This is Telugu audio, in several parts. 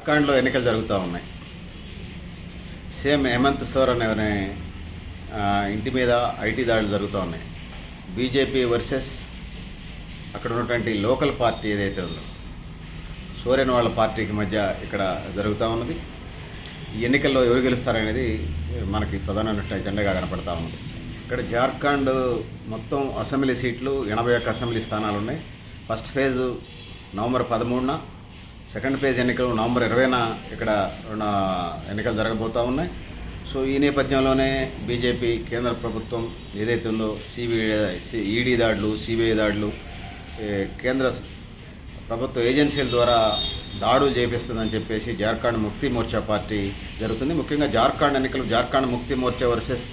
జార్ఖండ్లో ఎన్నికలు జరుగుతూ ఉన్నాయి. సేమ్ హేమంత్ సోరెన్ అనే ఇంటి మీద ఐటీ దాడులు జరుగుతూ ఉన్నాయి. బీజేపీ వర్సెస్ అక్కడ ఉన్నటువంటి లోకల్ పార్టీ ఏదైతే ఉందో సోరెన్ వాళ్ళ పార్టీకి మధ్య ఇక్కడ జరుగుతూ ఉన్నది. ఈ ఎన్నికల్లో ఎవరు గెలుస్తారనేది మనకి ప్రధానమైన ఎజెండాగా కనపడతా ఉన్నది. ఇక్కడ జార్ఖండ్ మొత్తం అసెంబ్లీ సీట్లు 81 అసెంబ్లీ స్థానాలు ఉన్నాయి. ఫస్ట్ ఫేజు నవంబర్ 13న, సెకండ్ ఫేజ్ ఎన్నికలు నవంబర్ 20న ఇక్కడ ఎన్నికలు జరగబోతూ ఉన్నాయి. సో ఈ నేపథ్యంలోనే బీజేపీ కేంద్ర ప్రభుత్వం ఏదైతే ఉందో ఈడీ దాడులు, సిబిఐ దాడులు, కేంద్ర ప్రభుత్వ ఏజెన్సీల ద్వారా దాడులు చేపిస్తుందని చెప్పేసి జార్ఖండ్ ముక్తి మోర్చా పార్టీ జరుగుతుంది. ముఖ్యంగా జార్ఖండ్ ఎన్నికలు జార్ఖండ్ ముక్తి మోర్చా వర్సెస్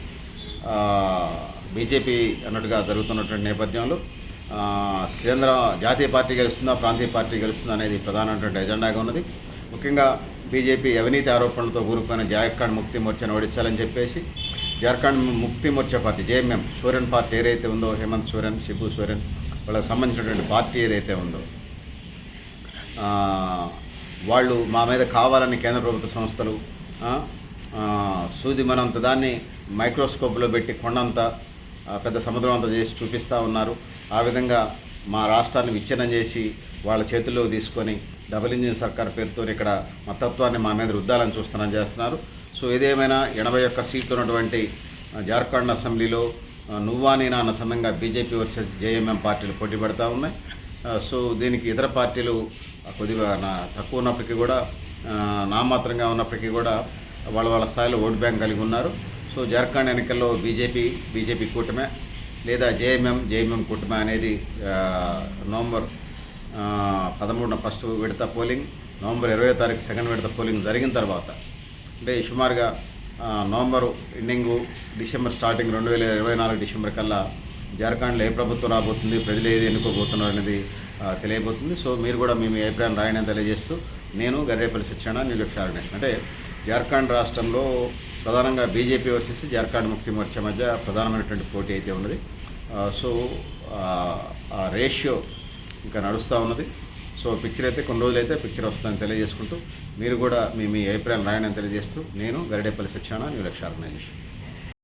బీజేపీ అన్నట్టుగా జరుగుతున్నటువంటి నేపథ్యంలో కేంద్ర జాతీయ పార్టీ గెలుస్తుందా, ప్రాంతీయ పార్టీ గెలుస్తుందా అనేది ప్రధానమైనటువంటి ఎజెండాగా ఉన్నది. ముఖ్యంగా బీజేపీ అవినీతి ఆరోపణలతో కూరుకున్న జార్ఖండ్ ముక్తి మోర్చాను ఓడించాలని చెప్పేసి జార్ఖండ్ ముక్తి Morcha party JMM Soren party ఏదైతే ఉందో, హేమంత్ సోరెన్, శిబు సోరెన్ వాళ్ళకి సంబంధించినటువంటి పార్టీ ఏదైతే ఉందో వాళ్ళు మా మీద కావాలని కేంద్ర ప్రభుత్వ సంస్థలు సూది మనంత దాన్ని మైక్రోస్కోప్లో పెట్టి కొండంత పెద్ద సముద్రం అంతా చేసి చూపిస్తూ ఉన్నారు. ఆ విధంగా మా రాష్ట్రాన్ని విచ్ఛిన్నం చేసి వాళ్ళ చేతుల్లోకి తీసుకొని డబుల్ ఇంజిన్ సర్కార్ పేరుతో ఇక్కడ మతత్వాన్ని మా మీద రుద్దాలని చేస్తున్నారు. సో ఏదేమైనా 81 సీట్లు ఉన్నటువంటి జార్ఖండ్ అసెంబ్లీలో నువ్వా నేనా అన్న చందంగా బీజేపీ వర్సెస్ జేఎంఎం పార్టీలు పోటీ పడుతూ ఉన్నాయి. సో దీనికి ఇతర పార్టీలు కొద్దిగా తక్కువ ఉన్నప్పటికీ కూడా, నామాత్రంగా ఉన్నప్పటికీ కూడా వాళ్ళ స్థాయిలో ఓటు బ్యాంక్ కలిగి ఉన్నారు. సో జార్ఖండ్ ఎన్నికల్లో బీజేపీ కూటమే లేదా జేఎంఎం కూటమి అనేది నవంబర్ 13న ఫస్ట్ విడత పోలింగ్, నవంబర్ 20వ తారీఖు సెకండ్ విడత పోలింగ్ జరిగిన తర్వాత, అంటే సుమారుగా November ending December starting 2024 December కల్లా జార్ఖండ్లో ఏ ప్రభుత్వం రాబోతుంది, ప్రజలు ఏది ఎన్నుకోబోతున్నారు అనేది తెలియబోతుంది. సో మీరు కూడా మీ అభిప్రాయం రాయని తెలియజేస్తూ నేను Garrepalli Satyanarayana, news live organisation. అంటే జార్ఖండ్ రాష్ట్రంలో ప్రధానంగా బీజేపీ వర్సెస్ జార్ఖండ్ ముక్తి మోర్చా మధ్య ప్రధానమైనటువంటి పోటీ అయితే ఉన్నది. సో ఆ రేషియో ఇంకా నడుస్తూ ఉన్నది. సో పిక్చర్ అయితే కొన్ని రోజులైతే పిక్చర్ వస్తుందని తెలియజేసుకుంటూ మీరు కూడా మీ అభిప్రాయం రాయని తెలియజేస్తూ నేను Garidepalli Satyanarayana, news live organisation.